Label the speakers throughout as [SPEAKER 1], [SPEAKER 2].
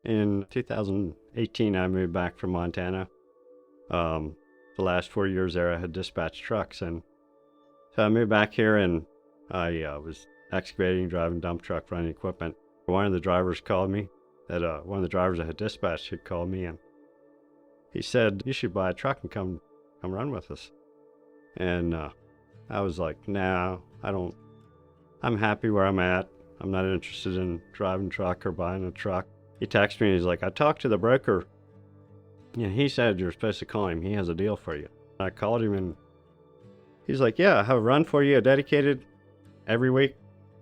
[SPEAKER 1] In 2018, I moved back from Montana. The last 4 years there, I had dispatched trucks, and so I moved back here, and I was excavating, driving dump truck, running equipment. One of the drivers called me. One of the drivers I had dispatched had called me, and he said, "You should buy a truck and come run with us." And I was like, "No, I don't. I'm happy where I'm at. I'm not interested in driving a truck or buying a truck." He texted me and he's like, "I talked to the broker and he said you're supposed to call him. He has a deal for you." I called him and he's like, "Yeah, I have a run for you, dedicated every week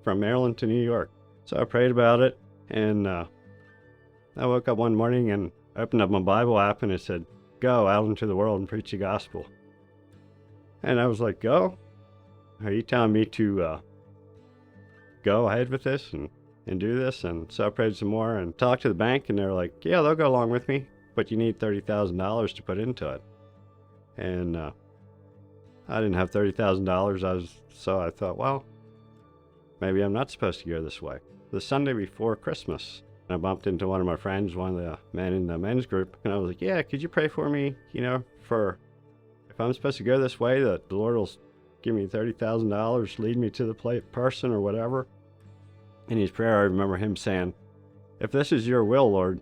[SPEAKER 1] from Maryland to New York." So I prayed about it, and I woke up one morning and opened up my Bible app and it said, "Go out into the world and preach the gospel." And I was like, "Go? Are you telling me to go ahead with this and do this?" And so I prayed some more and talked to the bank, and they're like, "Yeah, they'll go along with me, but you need $30,000 to put into it." And I didn't have $30,000. So I thought, well, maybe I'm not supposed to go this way. The Sunday before Christmas, I bumped into one of my friends, one of the men in the men's group, and I was like, "Yeah, could you pray for me, for if I'm supposed to go this way, that the Lord will give me $30,000, lead me to the person or whatever." In his prayer, I remember him saying, "If this is your will, Lord,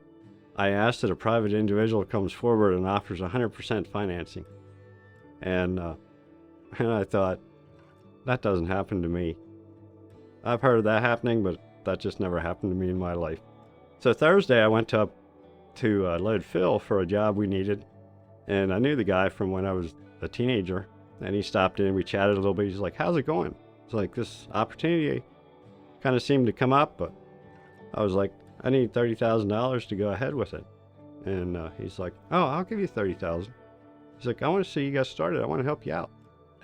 [SPEAKER 1] I ask that a private individual comes forward and offers 100% financing." And I thought, that doesn't happen to me. I've heard of that happening, but that just never happened to me in my life. So Thursday, I went up to load fill for a job we needed, and I knew the guy from when I was a teenager, and he stopped in, we chatted a little bit. He's like, "How's it going?" It's like, this opportunity kind of seemed to come up, but I was like, "I need $30,000 to go ahead with it." And he's like, "Oh, I'll give you $30,000. He's like, "I want to see you guys started. I want to help you out."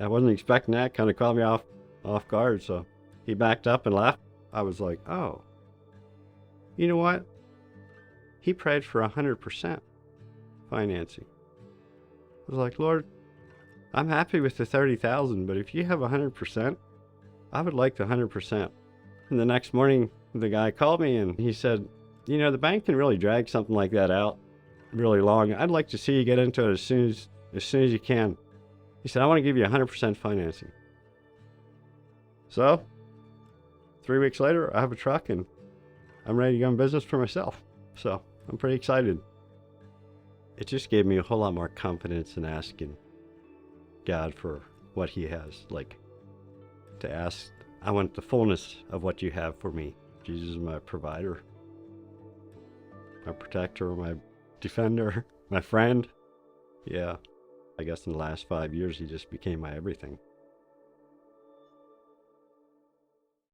[SPEAKER 1] I wasn't expecting that. Kind of caught me off guard. So he backed up and left. I was like, oh, you know what? He prayed for 100% financing. I was like, "Lord, I'm happy with the 30,000, but if you have 100%, I would like the 100%. And the next morning, the guy called me and he said, "The bank can really drag something like that out really long. I'd like to see you get into it as soon as you can." He said, "I want to give you 100% financing." So 3 weeks later, I have a truck and I'm ready to go in business for myself. So I'm pretty excited. It just gave me a whole lot more confidence in asking God for what he has. Like, to ask, I want the fullness of what you have for me. Jesus is my provider, my protector, my defender, my friend. Yeah, I guess in the last 5 years, he just became my everything.